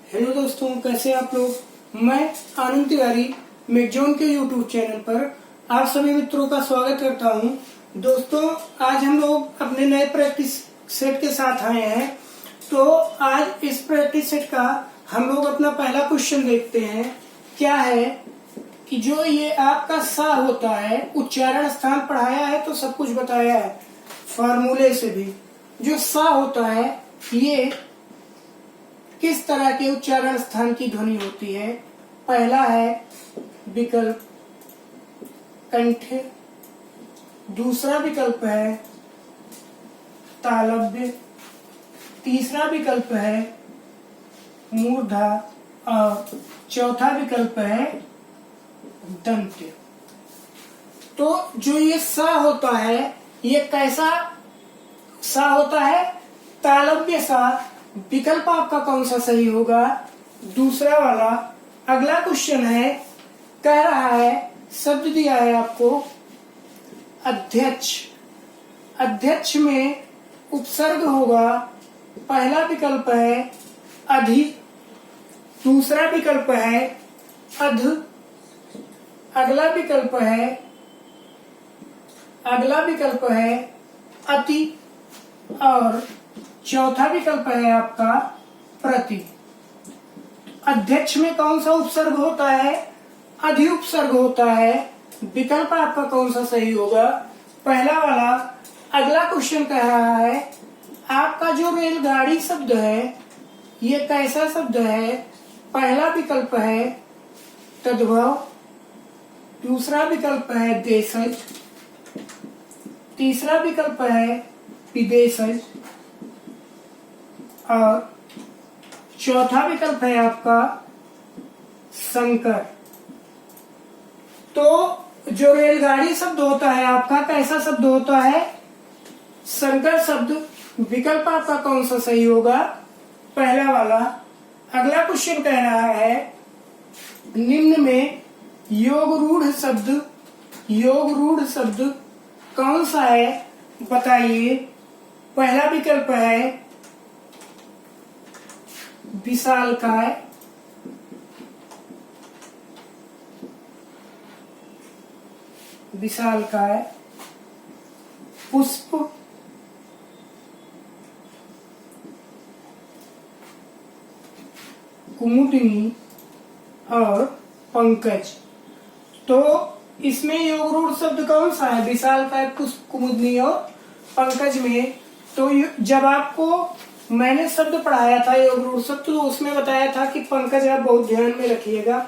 Hello दोस्तों, कैसे आप लोग। मैं आनंद तिवारी मिडजोन के यूट्यूब चैनल पर आप सभी मित्रों का स्वागत करता हूं। दोस्तों, आज हम लोग अपने नए प्रैक्टिस सेट के साथ आए हैं। तो आज इस प्रैक्टिस सेट का हम लोग अपना पहला क्वेश्चन देखते हैं। क्या है कि जो ये आपका सा होता है, उच्चारण स्थान पढ़ाया है तो सब कुछ बताया है फॉर्मूले से भी। जो सा होता है ये किस तरह के उच्चारण स्थान की ध्वनि होती है। पहला है विकल्प कंठ, दूसरा विकल्प है तालव्य, तीसरा विकल्प है मूर्धा और चौथा विकल्प है दंत्य। तो जो ये सा होता है ये कैसा सा होता है? तालव्य सा। विकल्प आपका कौन सा सही होगा? दूसरा वाला। अगला क्वेश्चन है, कह रहा है, शब्द दिया है आपको अध्यक्ष। अध्यक्ष में उपसर्ग होगा। पहला विकल्प है अधि, दूसरा विकल्प है अध, अगला विकल्प है अति और चौथा विकल्प है आपका प्रति। अध्यक्ष में कौन सा उपसर्ग होता है? अधि उपसर्ग होता है। विकल्प आपका कौन सा सही होगा? पहला वाला। अगला क्वेश्चन कह रहा है, आपका जो रेलगाड़ी शब्द है ये कैसा शब्द है? पहला विकल्प है तद्भव, दूसरा विकल्प है देशज, तीसरा विकल्प है विदेशज और चौथा विकल्प है आपका संकर। तो जो रेलगाड़ी शब्द होता है आपका कैसा शब्द होता है? संकर शब्द। विकल्प आपका कौन सा सही होगा? पहला वाला। अगला क्वेश्चन कह रहा है, निम्न में योग रूढ़ शब्द कौन सा है बताइए। पहला विकल्प है विशालकाय, पुष्प, कुमुदिनी और पंकज। तो इसमें योग रूढ़ शब्द कौन सा है? विशालकाय, पुष्प, कुमुदिनी और पंकज में। तो जब आपको मैंने शब्द पढ़ाया था योग रूढ़ शब्द, तो उसमें बताया था कि पंकज आप बहुत ध्यान में रखिएगा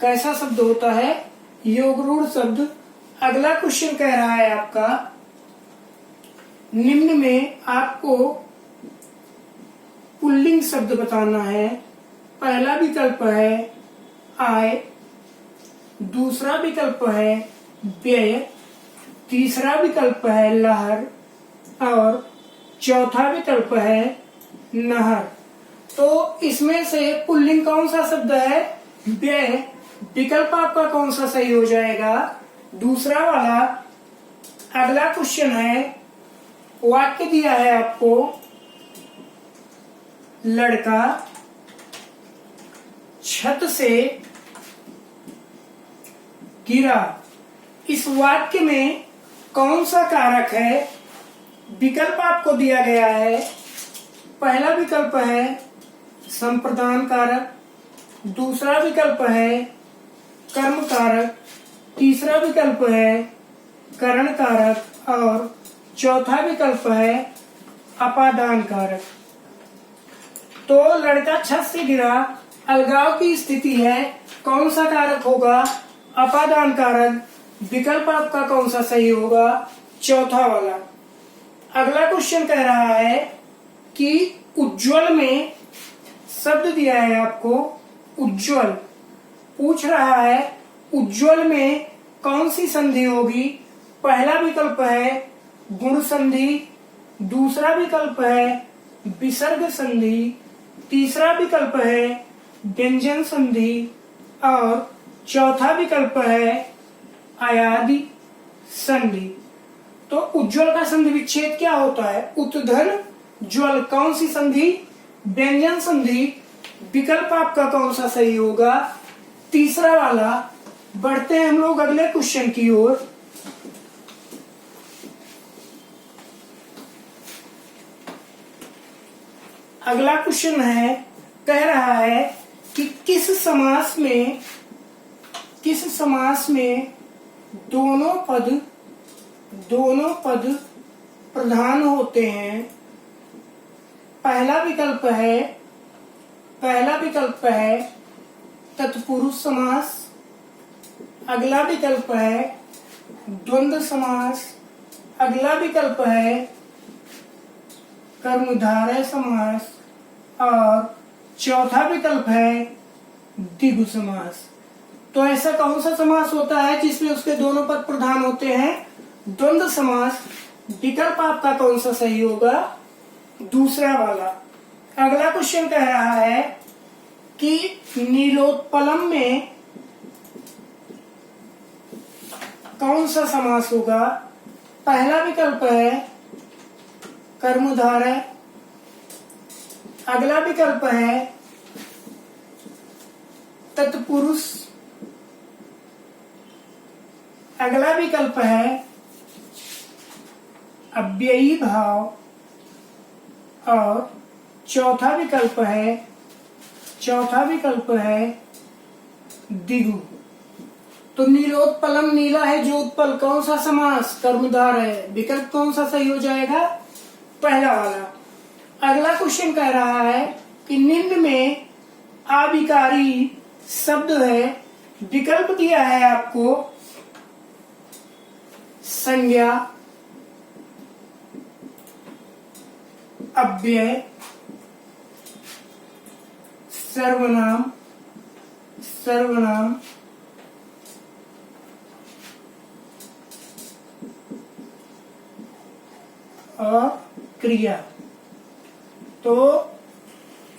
कैसा शब्द होता है योग रूढ़ शब्द। अगला क्वेश्चन कह रहा है आपका, निम्न में आपको पुल्लिंग शब्द बताना है। पहला विकल्प है आय, दूसरा विकल्प है व्यय, तीसरा विकल्प है लहर और चौथा विकल्प है नहर। तो इसमें से पुल्लिंग कौन सा शब्द है? व्यय। विकल्प आपका कौन सा सही हो जाएगा? दूसरा वाला। अगला क्वेश्चन है, वाक्य दिया है आपको लड़का छत से गिरा। इस वाक्य में कौन सा कारक है? विकल्प आपको दिया गया है। पहला विकल्प है संप्रदान कारक, दूसरा विकल्प है कर्म कारक, तीसरा विकल्प है करण कारक और चौथा विकल्प है अपादान कारक। तो लड़का छत से गिरा, अलगाव की स्थिति है, कौन सा कारक होगा? अपादान कारक। विकल्प आपका कौन सा सही होगा? चौथा वाला। अगला क्वेश्चन कह रहा है कि उज्ज्वल में शब्द दिया है आपको उज्ज्वल। पूछ रहा है उज्ज्वल में कौन सी संधि होगी। पहला विकल्प है गुण संधि, दूसरा विकल्प है विसर्ग संधि, तीसरा विकल्प है व्यंजन संधि और चौथा विकल्प है अयादि संधि। तो उज्ज्वल का संधि विच्छेद क्या होता है? उत्तधन ज्वल। कौन सी संधि? व्यंजन संधि। विकल्प आपका कौन सा सही होगा? तीसरा वाला। बढ़ते हैं हम लोग अगले क्वेश्चन की ओर। अगला क्वेश्चन है, कह रहा है कि किस समास में दोनों पद प्रधान होते हैं? पहला विकल्प है तत्पुरुष समास। अगला विकल्प है द्वंद्व समास। अगला विकल्प है कर्मधारय समास और चौथा विकल्प है द्विगु समास। तो ऐसा कौन सा समास होता है जिसमें उसके दोनों पद प्रधान होते हैं? द्वंद्व समास। विकल्प आपका कौन सा सही होगा? दूसरा वाला। अगला क्वेश्चन कह रहा है कि नीलोत्पलम में कौन सा समास होगा? पहला विकल्प है कर्मधारय। अगला विकल्प है तत्पुरुष। अगला विकल्प है अव्ययी भाव और चौथा विकल्प है द्विगु। तो नीलोत्पलम, नीला है जो उत्पल, कौन सा समास? कर्मधारय है। विकल्प कौन सा सही हो जाएगा? पहला वाला। अगला क्वेश्चन कह रहा है कि निम्न में अविकारी शब्द है। विकल्प दिया है आपको संज्ञा, अव्यय, सर्वनाम और क्रिया। तो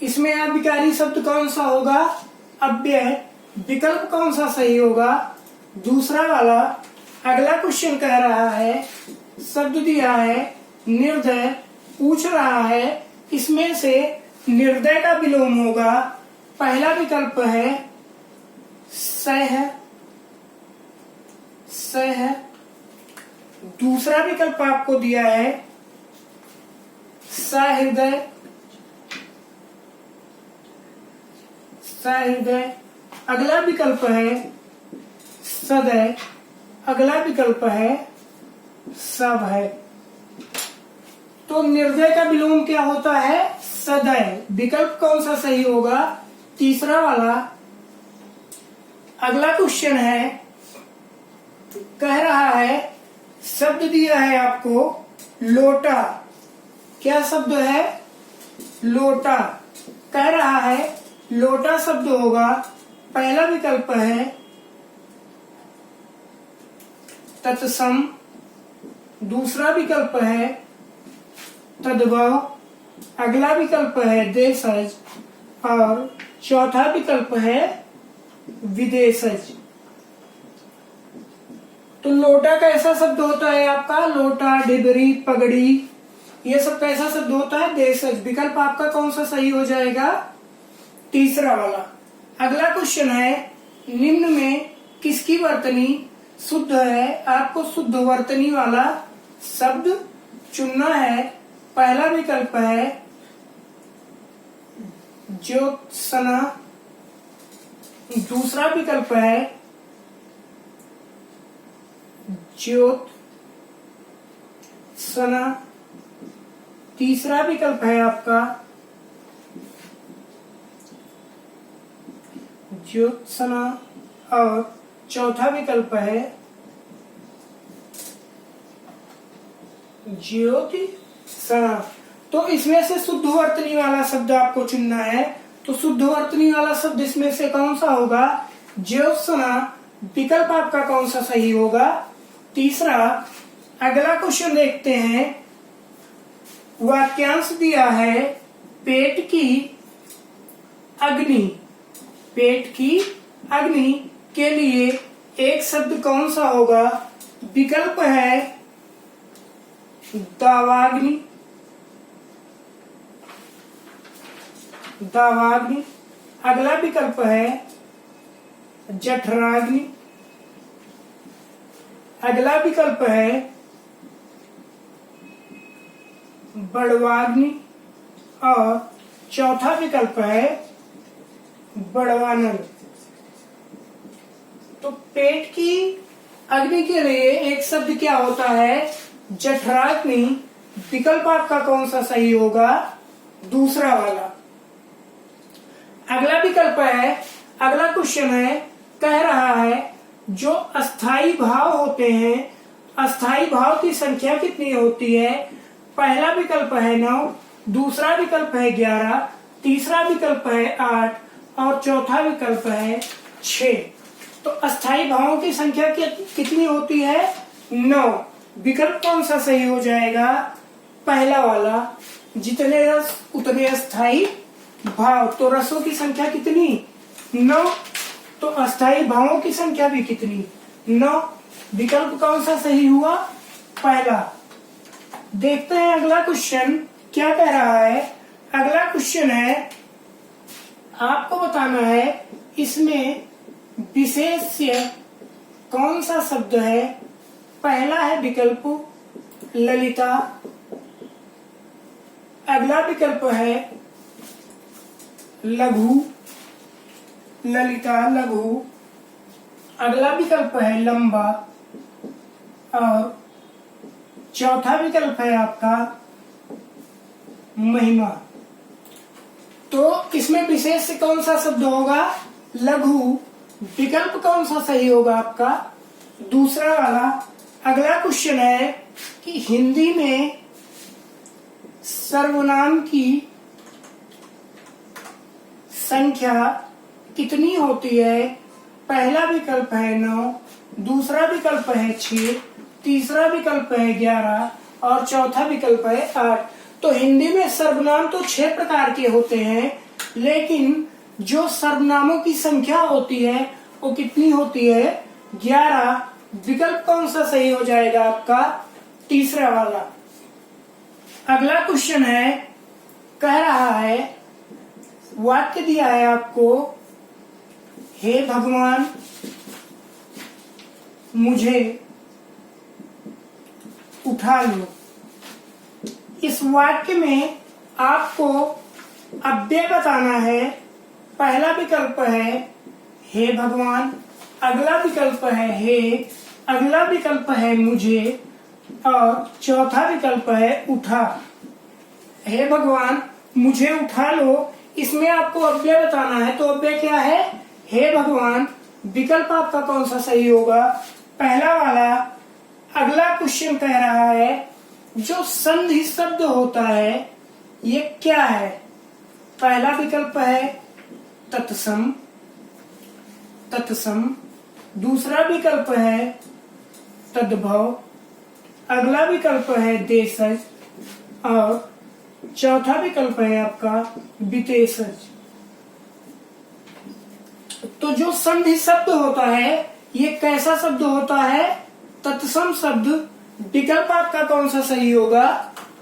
इसमें अविकारी शब्द कौन सा होगा? अव्यय। विकल्प कौन सा सही होगा? दूसरा वाला। अगला क्वेश्चन कह रहा है, शब्द दिया है निर्दय, पूछ रहा है इसमें से निर्दय का विलोम होगा। पहला विकल्प है सह। दूसरा विकल्प आपको दिया है सहृदय। अगला विकल्प है सदय। अगला विकल्प है सभय। तो निर्दय का विलोम क्या होता है? सदय। विकल्प कौन सा सही होगा? तीसरा वाला। अगला क्वेश्चन है, कह रहा है शब्द दिया है आपको लोटा। क्या शब्द है? लोटा। कह रहा है लोटा शब्द होगा। पहला विकल्प है तत्सम। दूसरा विकल्प है तद्भव। अगला विकल्प है देशज और चौथा विकल्प है विदेशज। तो लोटा कैसा शब्द होता है आपका? लोटा, डिबरी, पगड़ी, ये सब कैसा शब्द होता है? देशज। विकल्प आपका कौन सा सही हो जाएगा? तीसरा वाला। अगला क्वेश्चन है, निम्न में किसकी वर्तनी शुद्ध है? आपको शुद्ध वर्तनी वाला शब्द चुनना है। पहला विकल्प है ज्योत्सना। दूसरा विकल्प है ज्योत्सना। तीसरा विकल्प है आपका ज्योत्सना और चौथा विकल्प है ज्योतिषणा। तो इसमें से शुद्ध वर्तनी वाला शब्द आपको चुनना है। तो शुद्ध वर्तनी वाला शब्द इसमें से कौन सा होगा? ज्योत्सना। विकल्प आपका कौन सा सही होगा? तीसरा। अगला क्वेश्चन देखते हैं, वाक्यांश दिया है पेट की अग्नि। पेट की अग्नि के लिए एक शब्द कौन सा होगा? विकल्प है दावाग्नि। अगला विकल्प है जठराग्नि। अगला विकल्प है बड़वाग्नि और चौथा विकल्प है बड़वानल। तो पेट की अग्नि के लिए एक शब्द क्या होता है? जठराग्नि। विकल्प आपका कौन सा सही होगा? दूसरा वाला। अगला विकल्प है, अगला क्वेश्चन है, कह रहा है जो अस्थाई भाव होते हैं, अस्थाई भाव की संख्या कितनी होती है? पहला विकल्प है 9, दूसरा विकल्प है 11, तीसरा विकल्प है 8 और चौथा विकल्प है 6। तो अस्थाई भावों की संख्या कितनी होती है? 9। विकल्प कौन सा सही हो जाएगा? पहला वाला। जितने रस उतने अस्थाई भाव। तो रसों की संख्या कितनी? 9। तो अस्थाई भावों की संख्या भी कितनी? 9। विकल्प कौन सा सही हुआ? पहला। देखते हैं अगला क्वेश्चन क्या कह रहा है। अगला क्वेश्चन है, आपको बताना है इसमें विशेष्य कौन सा शब्द है। पहला है विकल्प ललिता। अगला विकल्प है लघु, ललिता लघु। अगला विकल्प है लंबा और चौथा विकल्प है आपका महिमा। तो इसमें विशेष कौन सा शब्द होगा? लघु। विकल्प कौन सा सही होगा आपका? दूसरा वाला। अगला क्वेश्चन है कि हिंदी में सर्वनाम की संख्या कितनी होती है? पहला विकल्प है 9, दूसरा विकल्प है 6, तीसरा विकल्प है 11 और चौथा विकल्प है 8। तो हिंदी में सर्वनाम तो 6 प्रकार के होते हैं, लेकिन जो सर्वनामों की संख्या होती है वो कितनी होती है? 11। विकल्प कौन सा सही हो जाएगा आपका? तीसरा वाला। अगला क्वेश्चन है, कह रहा है, वाक्य दिया है आपको, हे भगवान मुझे उठा लो। इस वाक्य में आपको अव्यय बताना है। पहला विकल्प है हे भगवान, अगला विकल्प है हे, अगला विकल्प है मुझे और चौथा विकल्प है उठा। हे भगवान मुझे उठा लो, इसमें आपको अव्यय बताना है। तो अव्यय क्या है? हे भगवान। विकल्प आपका कौन सा सही होगा? पहला वाला। अगला क्वेश्चन कह रहा है जो संधि शब्द होता है ये क्या है? पहला विकल्प है तत्सम, तत्सम। दूसरा विकल्प है तद्भव, अगला विकल्प है देशज और चौथा विकल्प है आपका विदेशज। तो जो संधि शब्द होता है ये कैसा शब्द होता है? तत्सम शब्द। विकल्प आपका कौन सा सही होगा?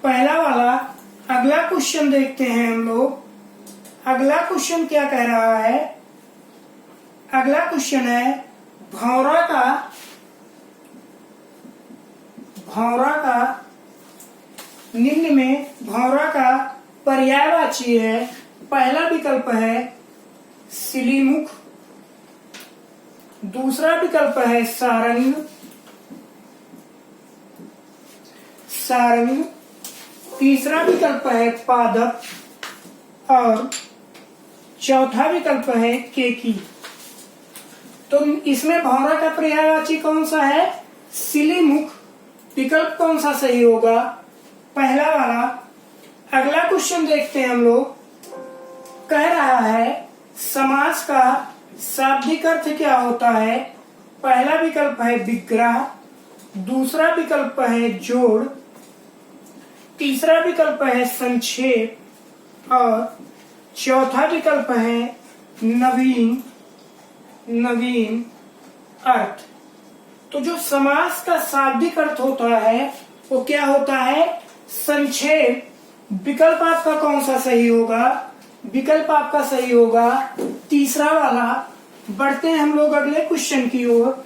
पहला वाला। अगला क्वेश्चन देखते हैं हम लोग। अगला क्वेश्चन क्या कह रहा है? अगला क्वेश्चन है भौरा का निम्न में भौरा का पर्यायवाची है। पहला विकल्प है सिलीमुख, दूसरा विकल्प है सारंग, सारंग। तीसरा विकल्प है पादप और चौथा विकल्प है केकी। तो इसमें भौरा का पर्यायवाची कौन सा है? सिलीमुख। विकल्प कौन सा सही होगा? पहला वाला। अगला क्वेश्चन देखते हैं हम लोग। कह रहा है समास का शाब्दिक अर्थ क्या होता है? पहला विकल्प है विग्रह, दूसरा विकल्प है जोड़, तीसरा विकल्प है संक्षेप और चौथा विकल्प है नवीन अर्थ। तो जो समास का शाब्दिक अर्थ होता है वो क्या होता है? संक्षेप। विकल्प आपका कौन सा सही होगा? विकल्प आपका सही होगा तीसरा वाला। बढ़ते हैं हम लोग अगले क्वेश्चन की ओर।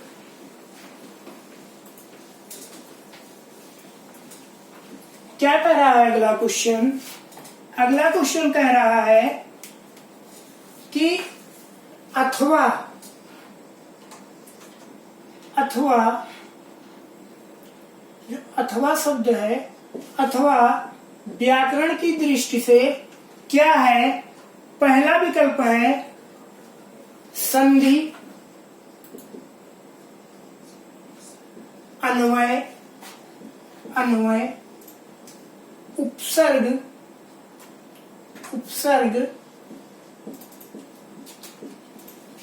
क्या कह रहा है अगला क्वेश्चन? अगला क्वेश्चन कह रहा है कि अथवा जो अथवा शब्द है, अथवा व्याकरण की दृष्टि से क्या है? पहला विकल्प है संधि, अन्वय, उपसर्ग,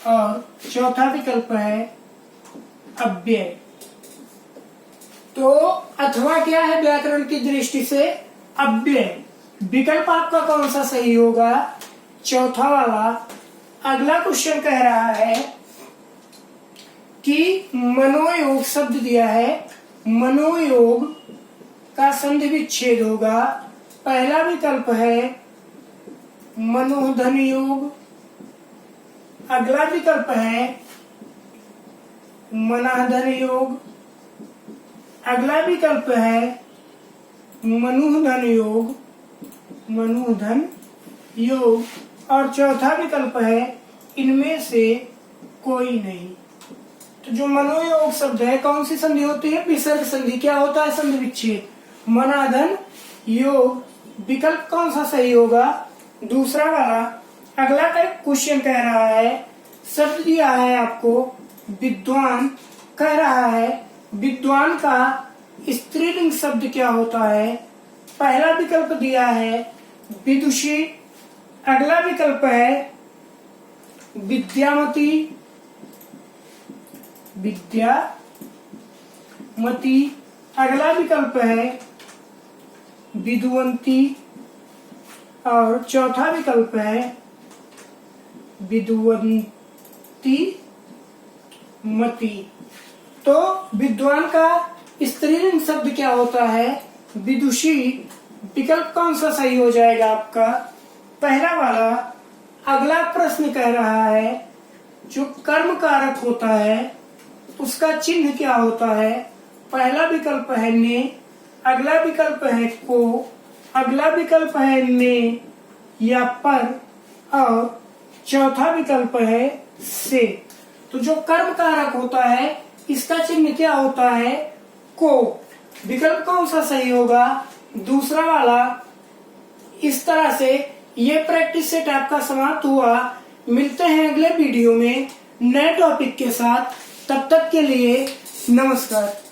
और चौथा विकल्प है अव्यय। तो अथवा क्या है व्याकरण की दृष्टि से? अव्यय। विकल्प आपका कौन सा सही होगा? चौथा वाला। अगला क्वेश्चन कह रहा है कि मनोयोग शब्द दिया है, मनोयोग का संधि विच्छेद होगा। पहला विकल्प है मनोधन योग, अगला विकल्प है मनाधन योग, अगला विकल्प है मनोधन योग, और चौथा विकल्प है इनमें से कोई नहीं। तो जो मनोयोग शब्द है कौन सी संधि होती है? विसर्ग संधि। क्या होता है? संधि विच्छेद। मनाधन योग। विकल्प कौन सा सही होगा? दूसरा वाला। अगला क्वेश्चन कह रहा है, शब्द दिया है आपको विद्वान। कह रहा है विद्वान का स्त्रीलिंग शब्द क्या होता है? पहला विकल्प दिया है विदुषी, अगला विकल्प है विद्यामती, अगला विकल्प है विदुवंती, और चौथा विकल्प है विदुवंती मती। तो विद्वान का स्त्रीलिंग शब्द क्या होता है? विदुषी। विकल्प कौन सा सही हो जाएगा आपका? पहला वाला। अगला प्रश्न कह रहा है जो कर्म कारक होता है उसका चिन्ह क्या होता है? पहला विकल्प है ने, अगला विकल्प है को, अगला विकल्प है ने या पर, और चौथा विकल्प है से। तो जो कर्म कारक होता है इसका चिन्ह क्या होता है? को। विकल्प कौन सा सही होगा? दूसरा वाला। इस तरह से ये प्रैक्टिस सेट आपका समाप्त हुआ। मिलते हैं अगले वीडियो में नए टॉपिक के साथ। तब तक के लिए नमस्कार।